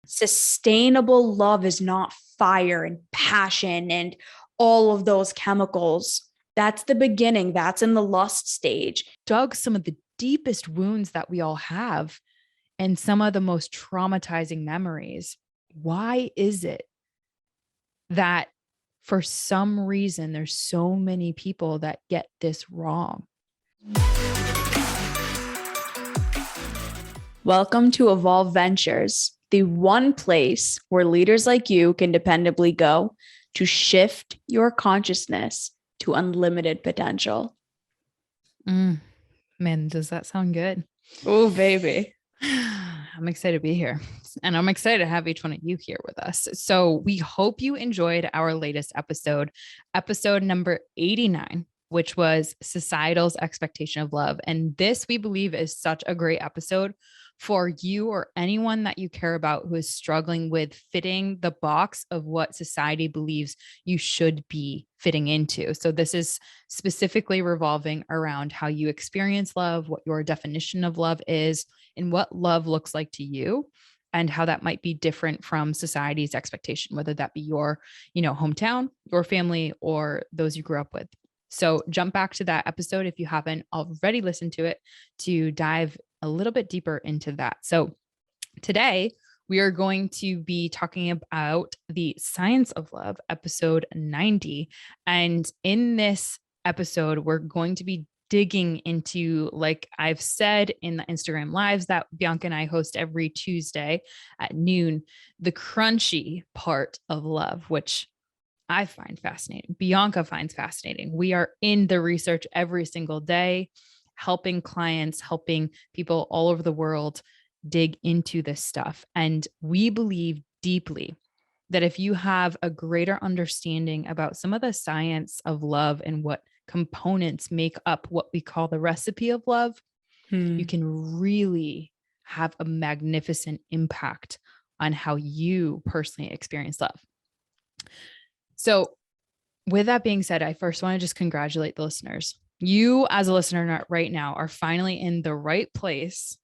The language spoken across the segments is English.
Sustainable love is not fire and passion and all of those chemicals. That's the beginning. That's in the lust stage. Dug some of the deepest wounds that we all have and some of the most traumatizing memories. Why is it that for some reason there's so many people that get this wrong? Welcome to Evolve Ventures, the one place where leaders like you can dependably go to shift your consciousness to unlimited potential. Man, does that sound good? Oh, baby. I'm excited to be here, and I'm excited to have each one of you here with us. So we hope you enjoyed our latest episode number 89, which was Societal's Expectation of Love. And this, we believe, is such a great episode for you or anyone that you care about who is struggling with fitting the box of what society believes you should be fitting into. So this is specifically revolving around how you experience love, what your definition of love is, and what love looks like to you, and how that might be different from society's expectation, whether that be your, hometown, your family, or those you grew up with. So jump back to that episode if you haven't already listened to it to dive a little bit deeper into that. So today we are going to be talking about the Science of Love, episode 90. And in this episode, we're going to be digging into, like I've said in the Instagram lives that Bianca and I host every Tuesday at noon, the crunchy part of love, which I find fascinating. Bianca finds fascinating. We are in the research every single day, helping clients, helping people all over the world dig into this stuff. And we believe deeply that if you have a greater understanding about some of the science of love and what components make up what we call the recipe of love, you can really have a magnificent impact on how you personally experience love. So with that being said, I first want to just congratulate the listeners. You as a listener right now are finally in the right place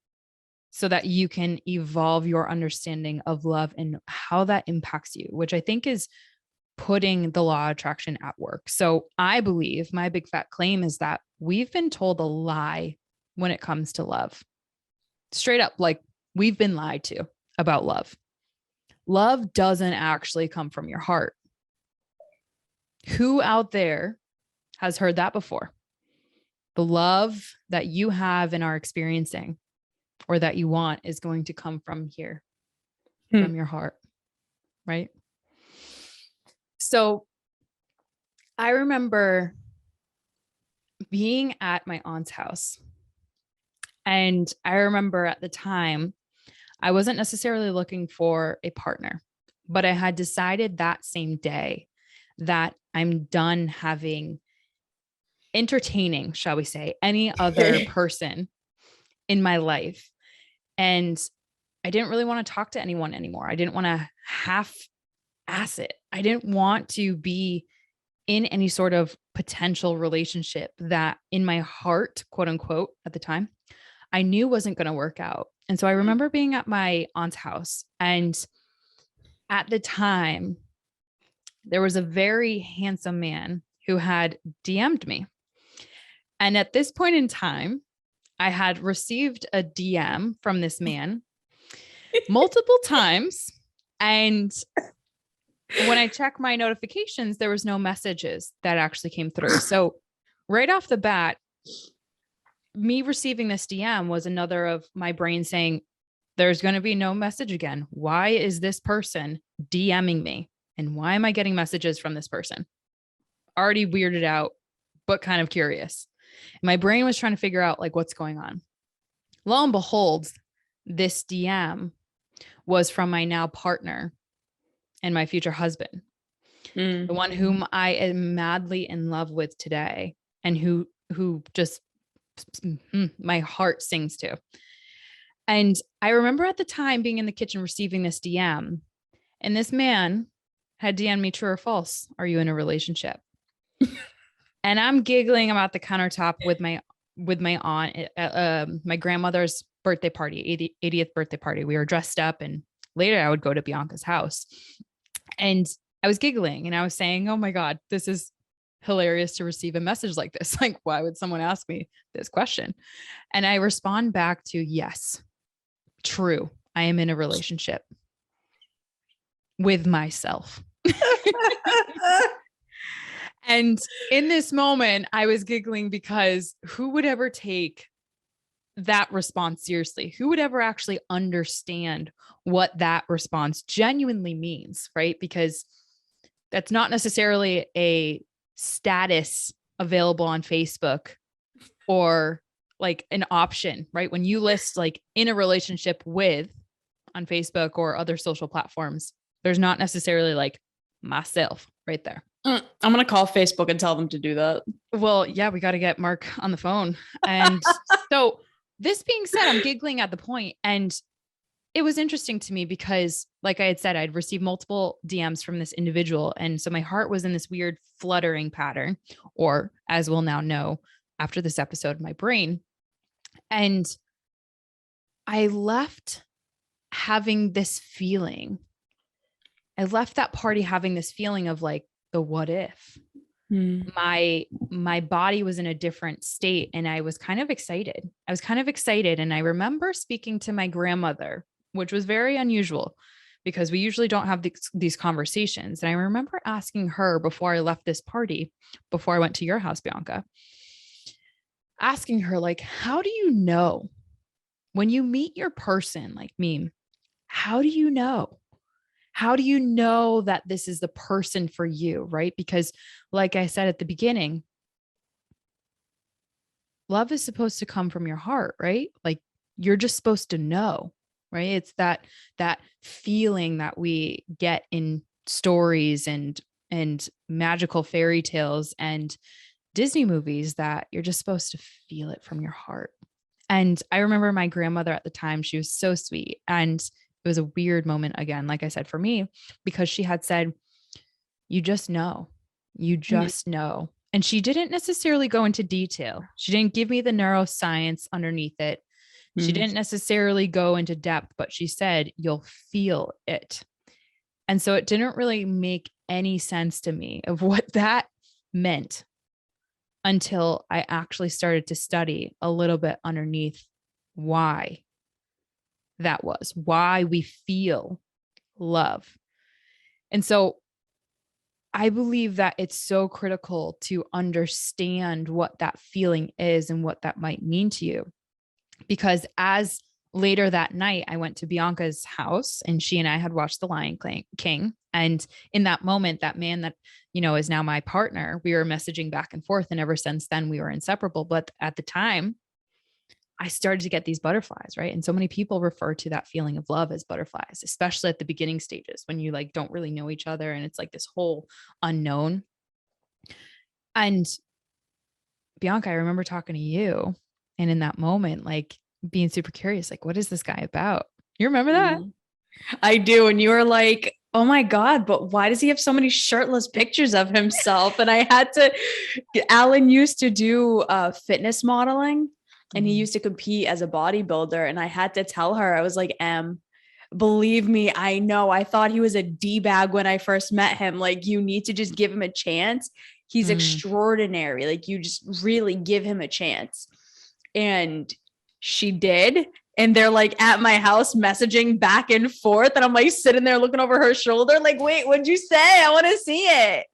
so that you can evolve your understanding of love and how that impacts you, which I think is putting the law of attraction at work. So I believe my big fat claim is that we've been told a lie when it comes to love. Straight up, like we've been lied to about love. Love doesn't actually come from your heart. Who out there has heard that before? The love that you have and are experiencing or that you want is going to come from here, from your heart, right? So I remember being at my aunt's house, and I remember at the time, I wasn't necessarily looking for a partner, but I had decided that same day that I'm done entertaining, shall we say, any other person in my life. And I didn't really want to talk to anyone anymore. I didn't want to half-ass it. I didn't want to be in any sort of potential relationship that in my heart, quote unquote, at the time, I knew wasn't going to work out. And so I remember being at my aunt's house, and at the time, there was a very handsome man who had DM'd me. And at this point in time, I had received a DM from this man multiple times. And when I checked my notifications, there was no messages that actually came through. So right off the bat, me receiving this DM was another of my brain saying, there's going to be no message again. Why is this person DMing me? And why am I getting messages from this person? Already weirded out, but kind of curious. My brain was trying to figure out like what's going on. Lo and behold, this DM was from my now partner and my future husband, the one whom I am madly in love with today, and who just my heart sings to. And I remember at the time being in the kitchen receiving this DM, and this man had DM'd me, true or false, are you in a relationship? And I'm giggling about the countertop with my aunt at my grandmother's birthday party, 80th birthday party. We were dressed up and later I would go to Bianca's house and I was giggling and I was saying, oh my God, this is hilarious to receive a message like this. Like, why would someone ask me this question? And I respond back to, yes, true. I am in a relationship with myself. And in this moment, I was giggling because who would ever take that response seriously? Who would ever actually understand what that response genuinely means, right? Because that's not necessarily a status available on Facebook or like an option, right? When you list like in a relationship with on Facebook or other social platforms, there's not necessarily like myself right there. I'm going to call Facebook and tell them to do that. Well, yeah, we got to get Mark on the phone. And so this being said, I'm giggling at the point, and it was interesting to me because, like I had said, I'd received multiple DMs from this individual. And so my heart was in this weird fluttering pattern, or as we'll now know after this episode, my brain. And I left having this feeling. I left that party having this feeling of like the what if. My body was in a different state and I was kind of excited. And I remember speaking to my grandmother, which was very unusual because we usually don't have these conversations. And I remember asking her before I left this party, before I went to your house, Bianca, asking her like, how do you know when you meet your person like me? How do you know? How do you know that this is the person for you, right? Because like I said at the beginning, love is supposed to come from your heart, right? Like you're just supposed to know, right? It's that feeling that we get in stories and magical fairy tales and Disney movies that you're just supposed to feel it from your heart. And I remember my grandmother at the time, she was so sweet. And it was a weird moment again, like I said, for me, because she had said, you just know, you just know. And she didn't necessarily go into detail. She didn't give me the neuroscience underneath it. She didn't necessarily go into depth, but she said, you'll feel it. And so it didn't really make any sense to me of what that meant until I actually started to study a little bit underneath why that was, why we feel love. And so I believe that it's so critical to understand what that feeling is and what that might mean to you. Because as later that night, I went to Bianca's house and she and I had watched The Lion King. And in that moment, that man that, is now my partner, we were messaging back and forth. And ever since then, we were inseparable. But at the time, I started to get these butterflies, right? And so many people refer to that feeling of love as butterflies, especially at the beginning stages when you like don't really know each other and it's like this whole unknown. And Bianca, I remember talking to you and in that moment, like being super curious, like, what is this guy about? You remember that? I do. And you were like, oh my God, but why does he have so many shirtless pictures of himself? And I had to, Alan used to do fitness modeling and he used to compete as a bodybuilder. And I had to tell her, I was like, believe me, I know. I thought he was a D-bag when I first met him. Like, you need to just give him a chance. He's extraordinary. Like, you just really give him a chance. And she did. And they're like at my house messaging back and forth. And I'm like sitting there looking over her shoulder, like, wait, what'd you say? I want to see it.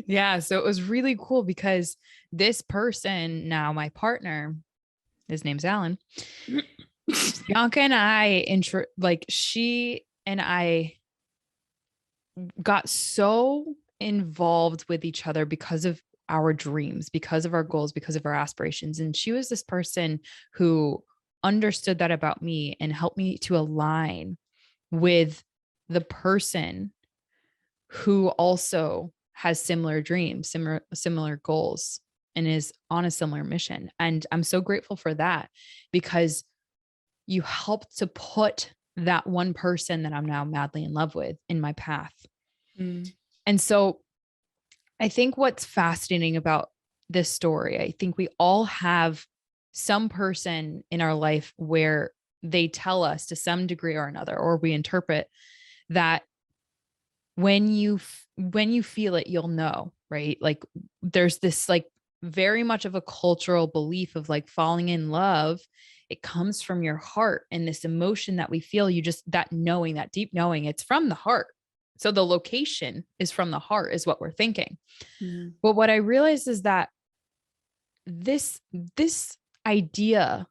Yeah. So it was really cool because this person, now my partner, his name's Alan. Bianca and I, she and I got so involved with each other because of our dreams, because of our goals, because of our aspirations. And she was this person who understood that about me and helped me to align with the person who also has similar dreams, similar goals, and is on a similar mission. And I'm so grateful for that because you helped to put that one person that I'm now madly in love with in my path. And so I think what's fascinating about this story, I think we all have some person in our life where they tell us to some degree or another, or we interpret that when you feel it, you'll know, right? Like there's this like very much of a cultural belief of like falling in love. It comes from your heart, and this emotion that we feel, you just, that knowing, that deep knowing, it's from the heart. So the location is from the heart is what we're thinking. Mhm. But what I realized is that this idea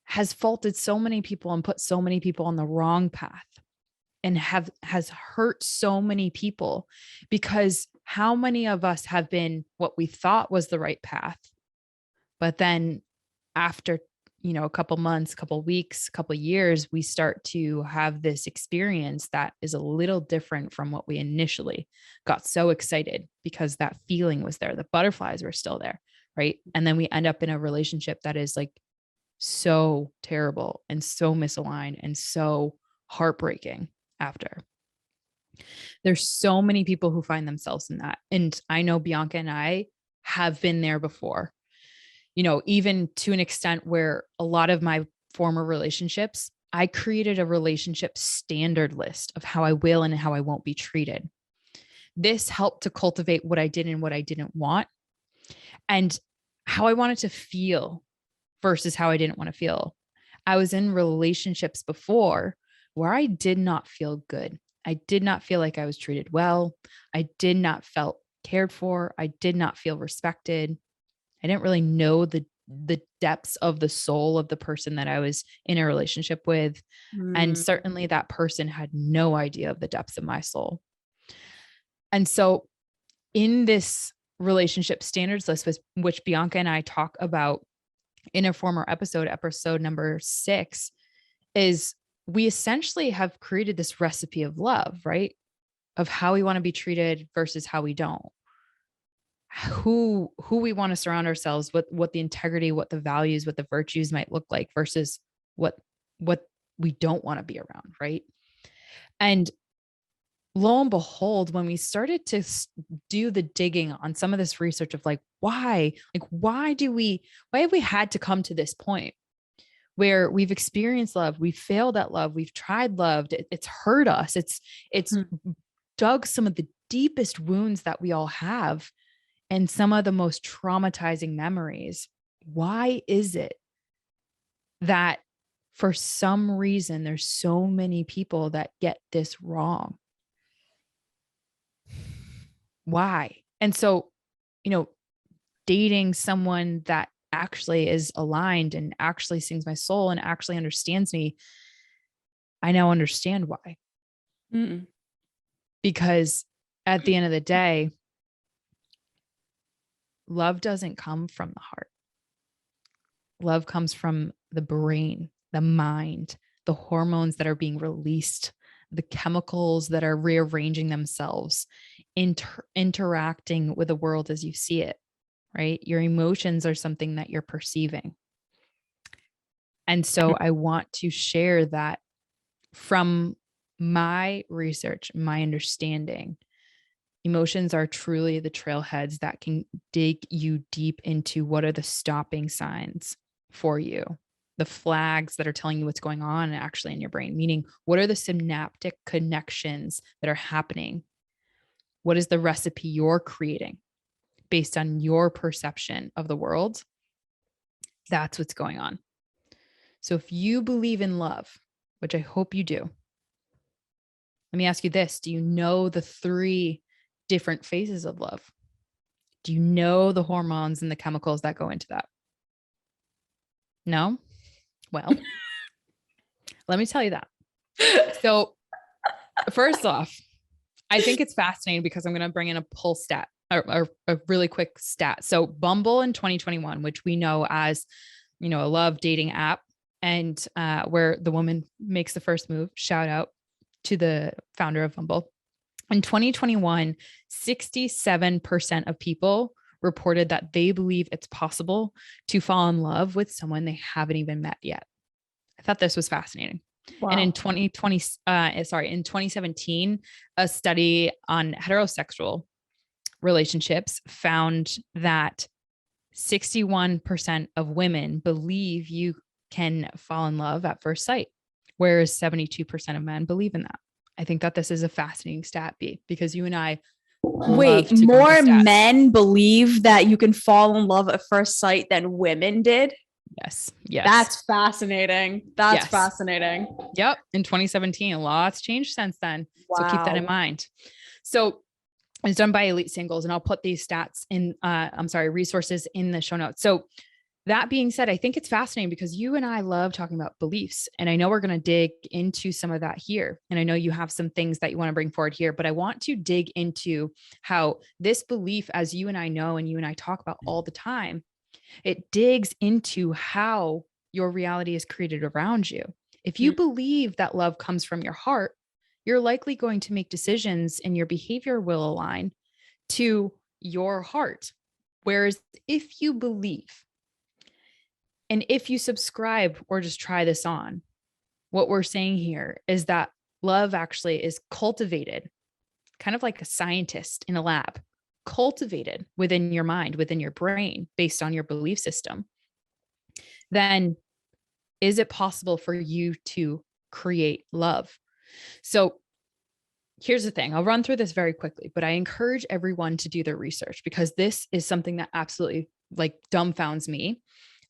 has faulted so many people and put so many people on the wrong path, and has hurt so many people, because how many of us have been what we thought was the right path, but then after, a couple months, couple weeks, couple years, we start to have this experience that is a little different from what we initially got so excited, because that feeling was there, the butterflies were still there, right? And then we end up in a relationship that is like so terrible and so misaligned and so heartbreaking after. There's so many people who find themselves in that. And I know Bianca and I have been there before, even to an extent where a lot of my former relationships, I created a relationship standard list of how I will and how I won't be treated. This helped to cultivate what I did and what I didn't want, and how I wanted to feel versus how I didn't want to feel. I was in relationships before where I did not feel good. I did not feel like I was treated well. I did not felt cared for. I did not feel respected. I didn't really know the depths of the soul of the person that I was in a relationship with. And Mm. certainly that person had no idea of the depths of my soul. And so in this relationship standards list, which Bianca and I talk about in a former episode number 6, is we essentially have created this recipe of love, right? Of how we want to be treated versus how we don't. Who we want to surround ourselves with, what the integrity, what the values, what the virtues might look like versus what we don't want to be around, right? And lo and behold, when we started to do the digging on some of this research of like why have we had to come to this point where we've experienced love, we've failed at love, we've tried love, it's hurt us, it's Hmm. dug some of the deepest wounds that we all have and some of the most traumatizing memories. Why is it that for some reason there's so many people that get this wrong? Why? And so, dating someone that actually is aligned and actually sings my soul and actually understands me, I now understand why. Mm. Because at the end of the day, love doesn't come from the heart. Love comes from the brain, the mind, the hormones that are being released, the chemicals that are rearranging themselves, interacting with the world as you see it, right? Your emotions are something that you're perceiving. And so I want to share that from my research, my understanding, emotions are truly the trailheads that can dig you deep into what are the stopping signs for you, the flags that are telling you what's going on actually in your brain, meaning what are the synaptic connections that are happening? What is the recipe you're creating based on your perception of the world? That's what's going on. So if you believe in love, which I hope you do, let me ask you this. Do you know the 3 different phases of love? Do you know the hormones and the chemicals that go into that? No? Well, let me tell you that. So, first off, I think it's fascinating because I'm going to bring in a pull stat or a really quick stat. So, Bumble in 2021, which we know as, a love dating app, and where the woman makes the first move, shout out to the founder of Bumble. In 2021, 67% of people reported that they believe it's possible to fall in love with someone they haven't even met yet. I thought this was fascinating. Wow. And in 2017, a study on heterosexual relationships found that 61% of women believe you can fall in love at first sight, whereas 72% of men believe in that. I think that this is a fascinating stat, B, because you and I love Wait, to go into more stats. men believe that you can fall in love at first sight than women did? Yes. Yes. That's fascinating. That's Yes. fascinating. Yep. In 2017, a lot's changed since then. Wow. So keep that in mind. So it's done by Elite Singles, and I'll put these stats in, resources in the show notes. So that being said, I think it's fascinating because you and I love talking about beliefs, and I know we're going to dig into some of that here. And I know you have some things that you want to bring forward here, but I want to dig into how this belief, as you and I know, and you and I talk about all the time, it digs into how your reality is created around you. If you believe that love comes from your heart, you're likely going to make decisions and your behavior will align to your heart. Whereas if you believe, and if you subscribe or just try this on, what we're saying here is that love actually is cultivated, kind of like a scientist in a lab, cultivated within your mind, within your brain, based on your belief system. Then is it possible for you to create love? So here's the thing. I'll run through this very quickly, but I encourage everyone to do their research because this is something that absolutely like dumbfounds me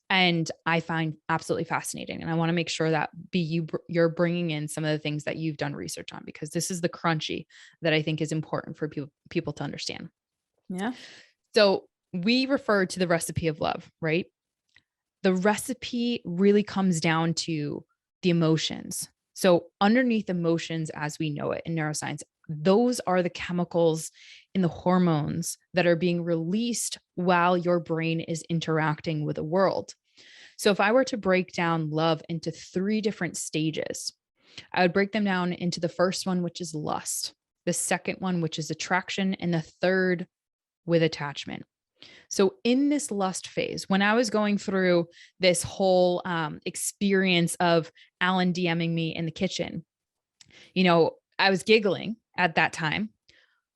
and I find absolutely fascinating. And I want to make sure that you're bringing in some of the things that you've done research on, because this is the crunchy that I think is important for people to understand. Yeah. So we refer to the recipe of love, right? The recipe really comes down to the emotions. So underneath emotions as we know it in neuroscience, those are the chemicals in the hormones that are being released while your brain is interacting with the world. So if I were to break down love into 3 different stages, I would break them down into the first one, which is lust, the second one, which is attraction, and the third with attachment. So in this lust phase, when I was going through this whole experience of Alan DMing me in the kitchen, I was giggling at that time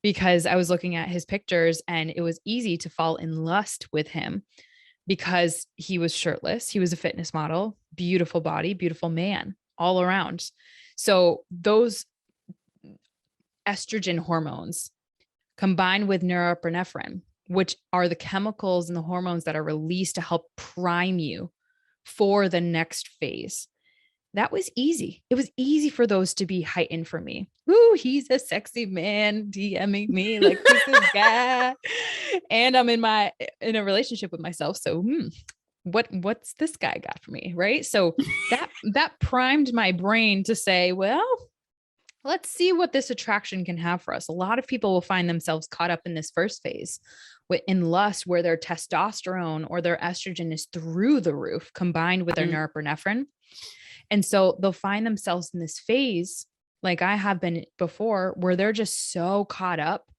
because I was looking at his pictures and it was easy to fall in lust with him because he was shirtless. He was a fitness model, beautiful body, beautiful man all around. So those estrogen hormones combined with norepinephrine, which are the chemicals and the hormones that are released to help prime you for the next phase. That was easy. It was easy for those to be heightened for me. Ooh, he's a sexy man DMing me like this is guy. And I'm in a relationship with myself. So what's this guy got for me? Right. So that primed my brain to say, well, let's see what this attraction can have for us. A lot of people will find themselves caught up in this first phase in lust, where their testosterone or their estrogen is through the roof combined with their norepinephrine. And so they'll find themselves in this phase, like I have been before, where they're just so caught up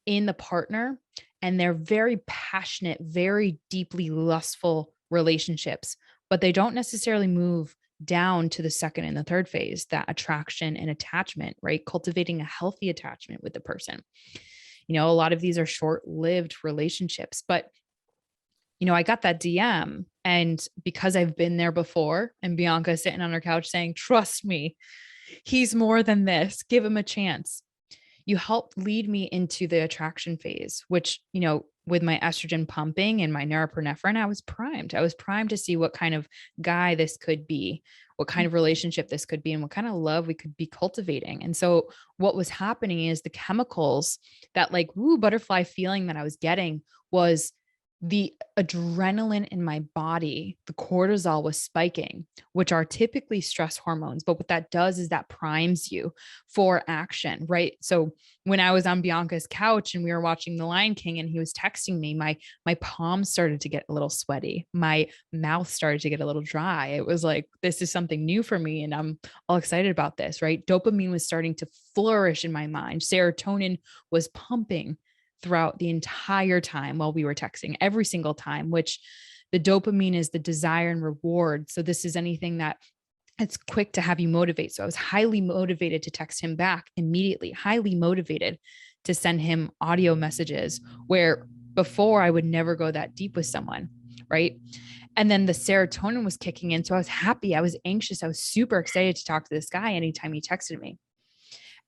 in the partner and they're very passionate, very deeply lustful relationships, but they don't necessarily move down to the second and the third phase, that attraction and attachment, right? Cultivating a healthy attachment with the person. A lot of these are short-lived relationships, but I got that DM, and because I've been there before, and Bianca sitting on her couch saying, trust me, he's more than this, give him a chance. You helped lead me into the attraction phase, which, with my estrogen pumping and my norepinephrine, I was primed. I was primed to see what kind of guy this could be, what kind of relationship this could be, and what kind of love we could be cultivating. And so what was happening is the chemicals, that like, woo, butterfly feeling that I was getting was the adrenaline in my body, the cortisol was spiking, which are typically stress hormones. But what that does is that primes you for action, right? So when I was on Bianca's couch and we were watching The Lion King and he was texting me, my palms started to get a little sweaty. My mouth started to get a little dry. It was like, this is something new for me and I'm all excited about this, right? Dopamine was starting to flourish in my mind. Serotonin was pumping throughout the entire time while we were texting, every single time, which the dopamine is the desire and reward. So this is anything that it's quick to have you motivate. So I was highly motivated to text him back immediately, highly motivated to send him audio messages, where before I would never go that deep with someone, right? And then the serotonin was kicking in. So I was happy. I was anxious. I was super excited to talk to this guy anytime he texted me.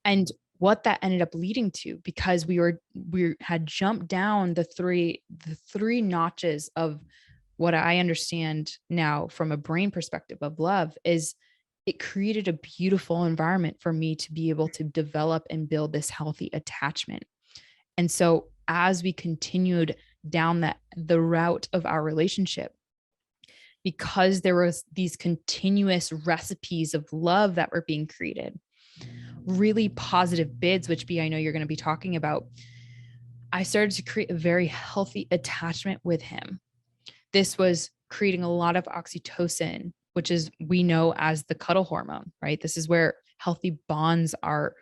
And what that ended up leading to, because we had jumped down the three notches of what I understand now from a brain perspective of love, is it created a beautiful environment for me to be able to develop and build this healthy attachment. And so as we continued down the route of our relationship, because there was these continuous recipes of love that were being created, really positive bids, which I know you're going to be talking about, I started to create a very healthy attachment with him. This was creating a lot of oxytocin, which is, we know as the cuddle hormone, right? This is where healthy bonds are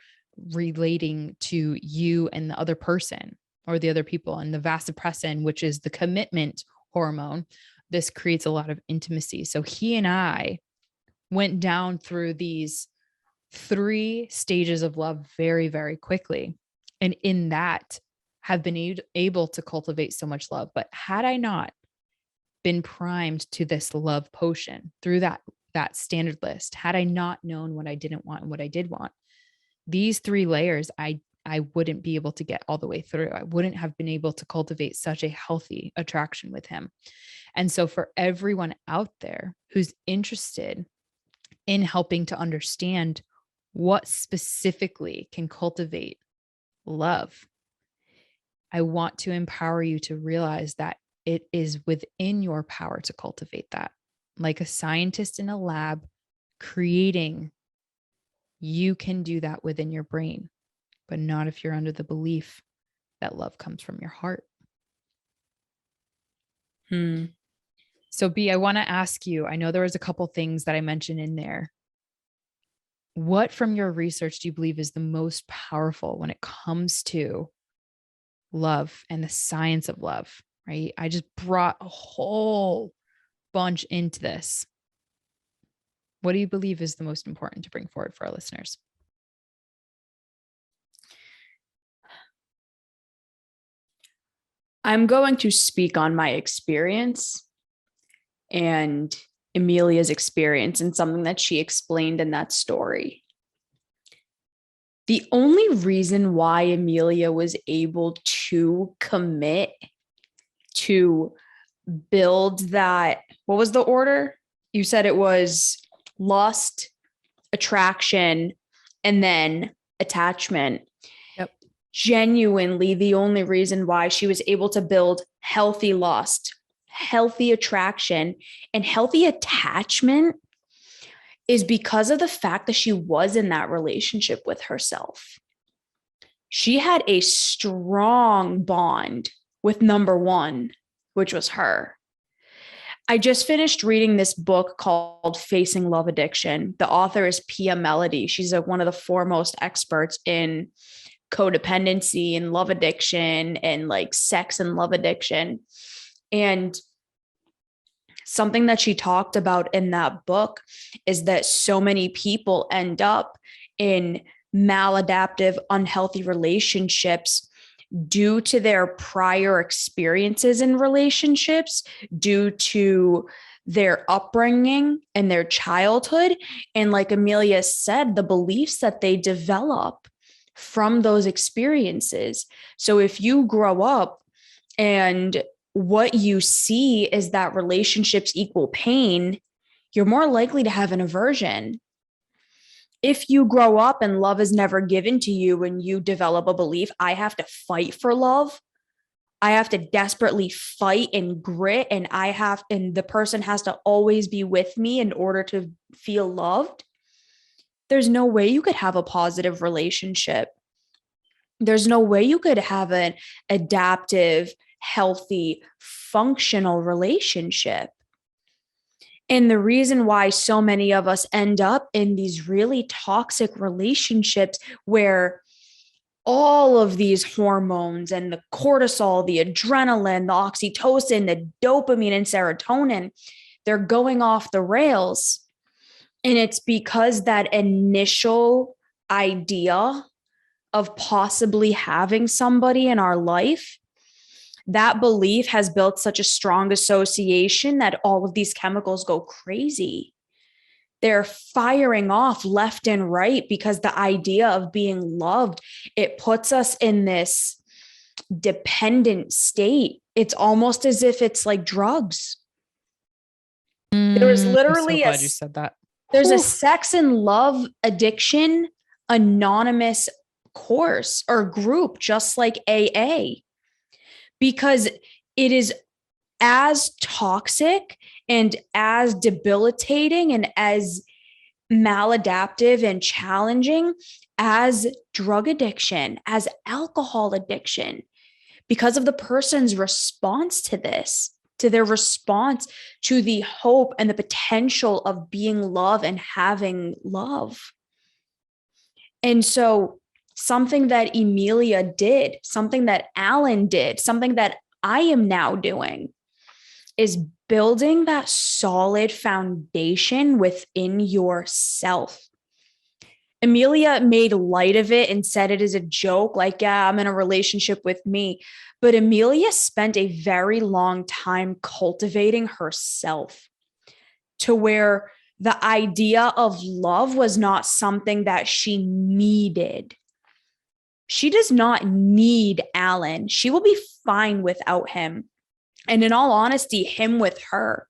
relating to you and the other person or the other people. And the vasopressin, which is the commitment hormone, this creates a lot of intimacy. So he and I went down through these 3 stages of love very, very quickly. And in that, have been able to cultivate so much love. But had I not been primed to this love potion through that standard list, had I not known what I didn't want and what I did want, these 3 layers, I wouldn't be able to get all the way through. I wouldn't have been able to cultivate such a healthy attraction with him. And so for everyone out there who's interested in helping to understand what specifically can cultivate love, I want to empower you to realize that it is within your power to cultivate that. Like a scientist in a lab creating, you can do that within your brain, but not if you're under the belief that love comes from your heart. So B, I want to ask you, I know there was a couple things that I mentioned in there. What from your research do you believe is the most powerful when it comes to love and the science of love, right? I just brought a whole bunch into this. What do you believe is the most important to bring forward for our listeners? I'm going to speak on my experience and Emilia's experience and something that she explained in that story. The only reason why Emilia was able to commit to build that, what was the order? You said it was lust, attraction, and then attachment. Yep. Genuinely, the only reason why she was able to build healthy lust, healthy attraction, and healthy attachment is because of the fact that she was in that relationship with herself. She had a strong bond with number one, which was her. I just finished reading this book called Facing Love Addiction. The author is Pia Melody. She's one of the foremost experts in codependency and love addiction and like sex and love addiction. And something that she talked about in that book is that so many people end up in maladaptive, unhealthy relationships due to their prior experiences in relationships, due to their upbringing and their childhood. And like Emilia said, the beliefs that they develop from those experiences. So if you grow up and what you see is that relationships equal pain, you're more likely to have an aversion. If you grow up and love is never given to you and you develop a belief, I have to fight for love, I have to desperately fight and grit, and the person has to always be with me in order to feel loved, there's no way you could have a positive relationship. There's no way you could have an adaptive, healthy, functional relationship. And the reason why so many of us end up in these really toxic relationships where all of these hormones and the cortisol, the adrenaline, the oxytocin, the dopamine and serotonin, they're going off the rails. And it's because that initial idea of possibly having somebody in our life, That belief has built such a strong association that all of these chemicals go crazy. They're firing off left and right because the idea of being loved, it puts us in this dependent state. It's almost as if it's like drugs. There is I'm so literally glad you said that. there's a Whew. sex and love addiction anonymous course or group, just like AA, because it is as toxic and as debilitating and as maladaptive and challenging as drug addiction, as alcohol addiction, because of the person's response to this, to their response to the hope and the potential of being loved and having love. And so, something that Emilia did, something that Alan did, something that I am now doing is building that solid foundation within yourself. Emilia made light of it and said it as a joke, like, yeah, I'm in a relationship with me. But Emilia spent a very long time cultivating herself to where the idea of love was not something that she needed. She does not need Alan. She will be fine without him. And in all honesty, him with her.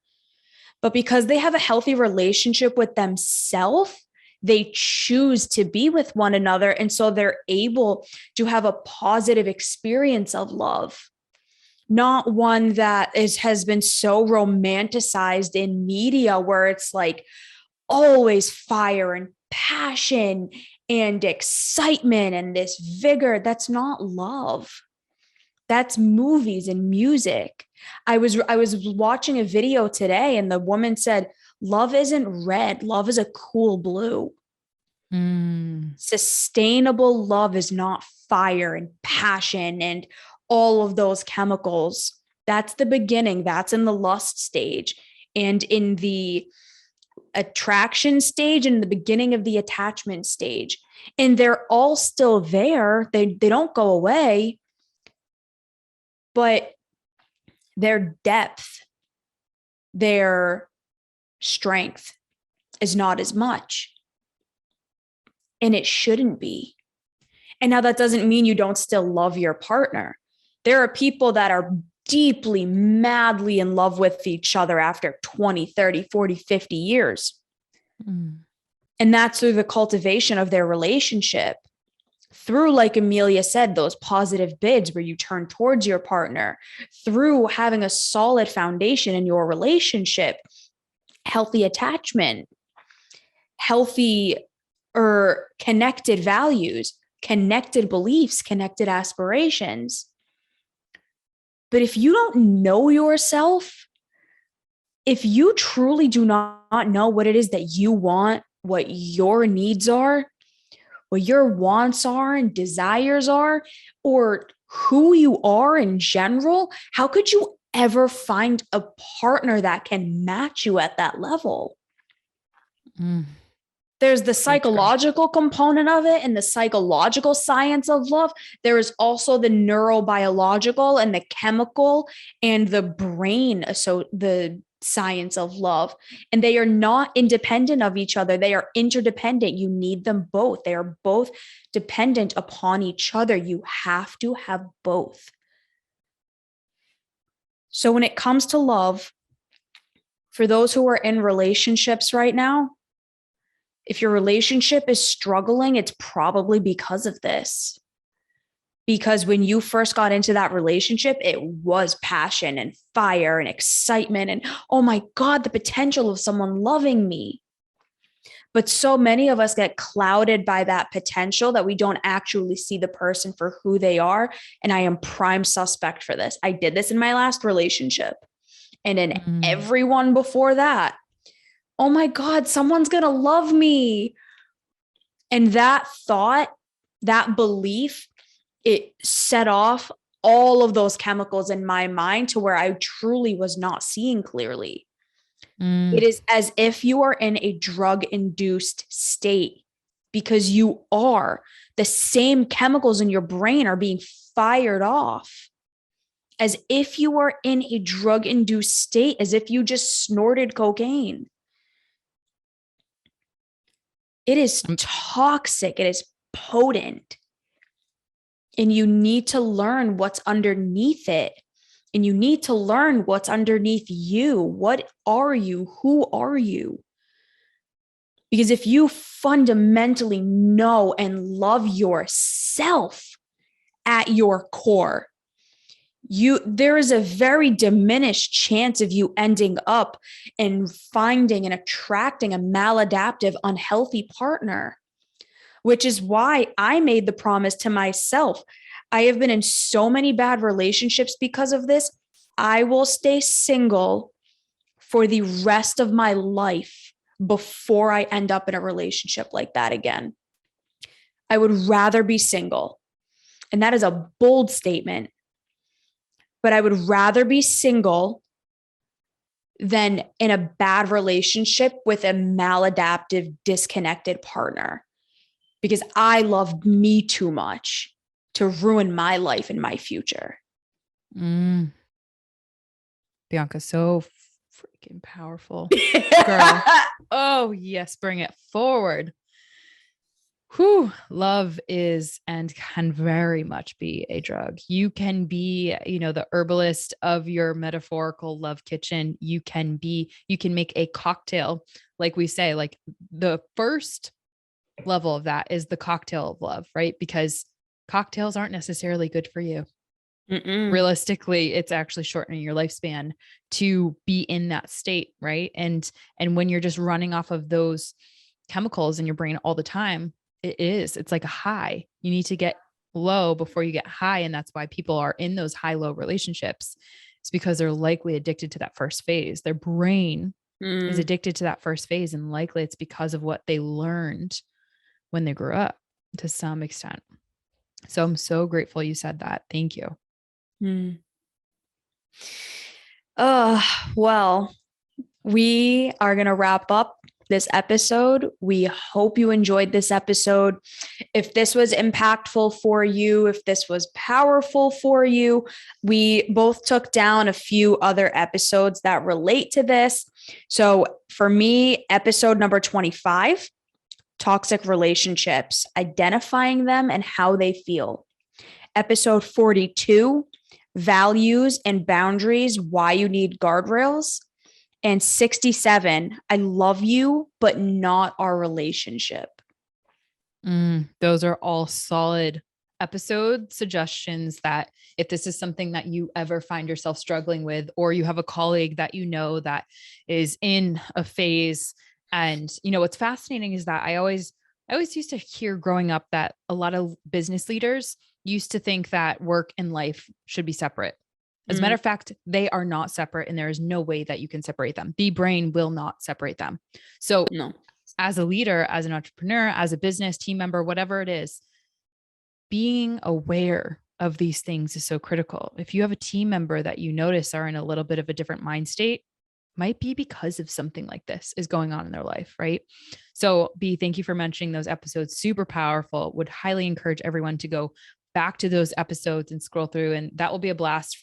But because they have a healthy relationship with themselves, they choose to be with one another. And so they're able to have a positive experience of love, not one that has been so romanticized in media where it's like always fire and passion and excitement and this vigor. That's not love. That's movies and music. I was watching a video today and the woman said, love isn't red, love is a cool blue. Sustainable love is not fire and passion and all of those chemicals. That's the beginning. That's in the lust stage. And in the attraction stage and the beginning of the attachment stage. And they're all still there. They don't go away, but their depth, their strength is not as much. And it shouldn't be. And now that doesn't mean you don't still love your partner. There are people that are deeply, madly in love with each other after 20, 30, 40, 50 years. And that's through the cultivation of their relationship. Through, like Emilia said, those positive bids where you turn towards your partner, through having a solid foundation in your relationship, healthy attachment, healthy or connected values, connected beliefs, connected aspirations. But if you don't know yourself, if you truly do not know what it is that you want, what your needs are, what your wants are and desires are, or who you are in general, how could you ever find a partner that can match you at that level? There's the psychological component of it and the psychological science of love. There is also the neurobiological and the chemical and the brain, so the science of love. And they are not independent of each other. They are interdependent. You need them both. They are both dependent upon each other. You have to have both. So when it comes to love, for those who are in relationships right now, if your relationship is struggling, it's probably because of this. Because when you first got into that relationship, it was passion and fire and excitement and, oh my God, the potential of someone loving me. But so many of us get clouded by that potential that we don't actually see the person for who they are. And I am prime suspect for this. I did this in my last relationship and in everyone before that. Oh my God, someone's going to love me. And that thought, that belief, it set off all of those chemicals in my mind to where I truly was not seeing clearly. It is as if you are in a drug-induced state because you are. The same chemicals in your brain are being fired off. as if you are in a drug-induced state, as if you just snorted cocaine. It is toxic. It is potent. And you need to learn what's underneath it. And you need to learn what's underneath you. What are you? Who are you? Because if you fundamentally know and love yourself at your core, there is a very diminished chance of you ending up and finding and attracting a maladaptive, unhealthy partner, which is why I made the promise to myself. I have been in so many bad relationships because of this. I will stay single for the rest of my life before I end up in a relationship like that again. I would rather be single. And that is a bold statement. But I would rather be single than in a bad relationship with a maladaptive, disconnected partner, because I love me too much to ruin my life and my future. Bianca, so freaking powerful. Girl. Oh, yes. Bring it forward. Whew, love is and can very much be a drug. You can be, the herbalist of your metaphorical love kitchen. You can make a cocktail, like we say, like the first level of that is the cocktail of love, right? Because cocktails aren't necessarily good for you. Realistically, it's actually shortening your lifespan to be in that state, right? And when you're just running off of those chemicals in your brain all the time, it's like a high. You need to get low before you get high. And that's why people are in those high-low relationships. It's because they're likely addicted to that first phase. Their brain is addicted to that first phase. And likely it's because of what they learned when they grew up to some extent. So I'm so grateful you said that. Thank you. Well, we are going to wrap up this episode. We hope you enjoyed this episode. If this was impactful for you, if this was powerful for you, we both took down a few other episodes that relate to this. So for me, episode number 25, toxic relationships, identifying them and how they feel. Episode 42, values and boundaries, why you need guardrails. And 67, I love you, but not our relationship. Those are all solid episode suggestions that if this is something that you ever find yourself struggling with, or you have a colleague that that is in a phase. And, what's fascinating is that I always used to hear growing up that a lot of business leaders used to think that work and life should be separate. As a matter of fact, they are not separate, and there is no way that you can separate them. The brain will not separate them. So no. As a leader, as an entrepreneur, as a business team member, whatever it is, being aware of these things is so critical. If you have a team member that you notice are in a little bit of a different mind state, might be because of something like this is going on in their life, right? So thank you for mentioning those episodes. Super powerful. Would highly encourage everyone to go back to those episodes and scroll through, and that will be a blast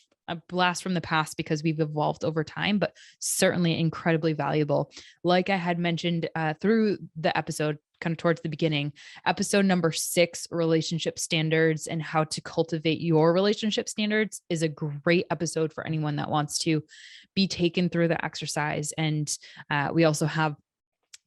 from the past because we've evolved over time, but certainly incredibly valuable. Like I had mentioned through the episode, kind of towards the beginning, episode number 6, relationship standards and how to cultivate your relationship standards, is a great episode for anyone that wants to be taken through the exercise. And we also have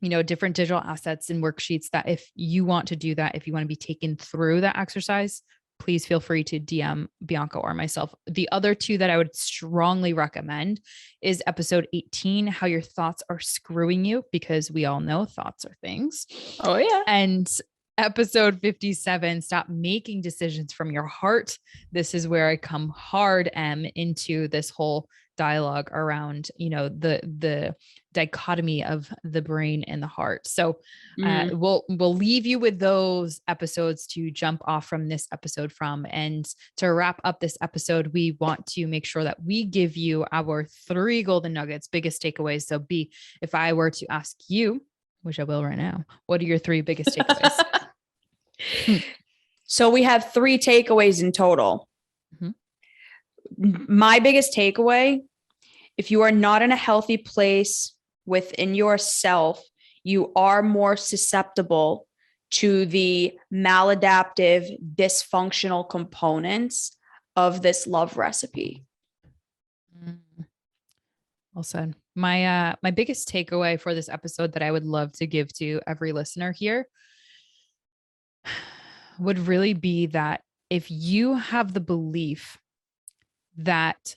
different digital assets and worksheets that if you want to do that, if you want to be taken through that exercise, please feel free to DM Bianca or myself. The other 2 that I would strongly recommend is episode 18, how your thoughts are screwing you, because we all know thoughts are things. Oh yeah. And episode 57, stop making decisions from your heart. This is where I come hard into this whole dialogue around, the dichotomy of the brain and the heart. So we'll leave you with those episodes to jump off from this episode from. And to wrap up this episode, we want to make sure that we give you our 3 golden nuggets, biggest takeaways. So if I were to ask you, which I will right now, what are your 3 biggest takeaways? So we have 3 takeaways in total. my biggest takeaway, if you are not in a healthy place within yourself, you are more susceptible to the maladaptive, dysfunctional components of this love recipe. Well said. My biggest takeaway for this episode that I would love to give to every listener here would really be that if you have the belief that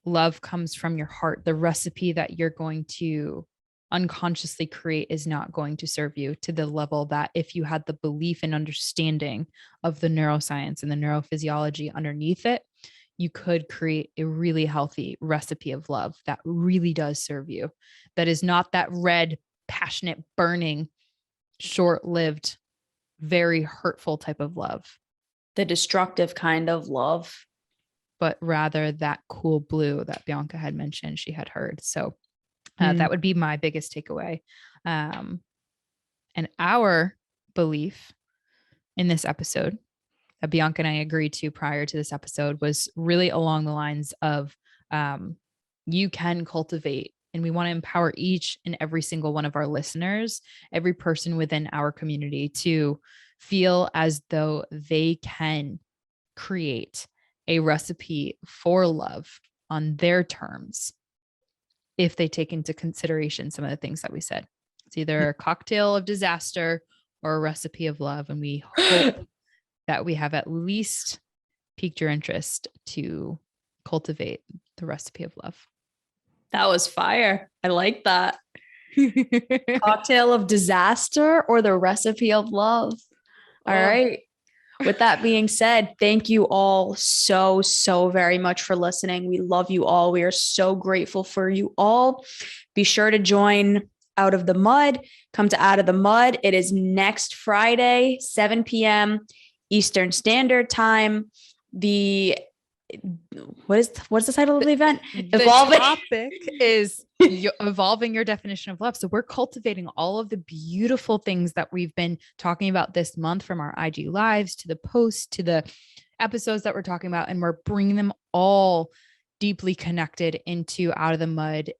love comes from your heart, the recipe that you're going to unconsciously create is not going to serve you to the level that if you had the belief and understanding of the neuroscience and the neurophysiology underneath it, you could create a really healthy recipe of love that really does serve you. That is not that red, passionate, burning, short-lived, very hurtful type of love. The destructive kind of love. But rather that cool blue that Bianca had mentioned she had heard. So that would be my biggest takeaway. And our belief in this episode that Bianca and I agreed to prior to this episode was really along the lines of you can cultivate, and we want to empower each and every single one of our listeners, every person within our community to feel as though they can create a recipe for love on their terms if they take into consideration some of the things that we said. It's either a cocktail of disaster or a recipe of love. And we hope that we have at least piqued your interest to cultivate the recipe of love. That was fire. I like that. Cocktail of disaster or the recipe of love. All right. With that being said, thank you all so very much for listening. We love you all. We are so grateful for you all. Be sure to join Out of the Mud. Come to Out of the Mud. It is next Friday, 7 p.m. Eastern Standard Time. What's the title of the event? The topic is evolving your definition of love. So we're cultivating all of the beautiful things that we've been talking about this month, from our IG lives to the posts to the episodes that we're talking about, and we're bringing them all deeply connected into Out of the Mud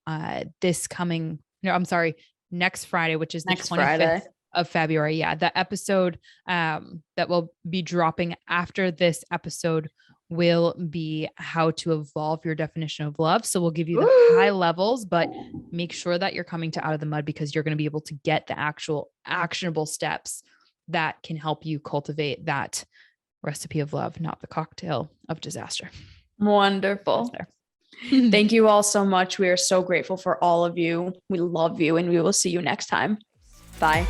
next Friday, which is the 25th of February. Yeah, the episode that will be dropping after this episode will be how to evolve your definition of love. So we'll give you the high levels, but make sure that you're coming to Out of the Mud, because you're going to be able to get the actual actionable steps that can help you cultivate that recipe of love, not the cocktail of disaster. Wonderful. Thank you all so much. We are so grateful for all of you. We love you, and we will see you next time. Bye.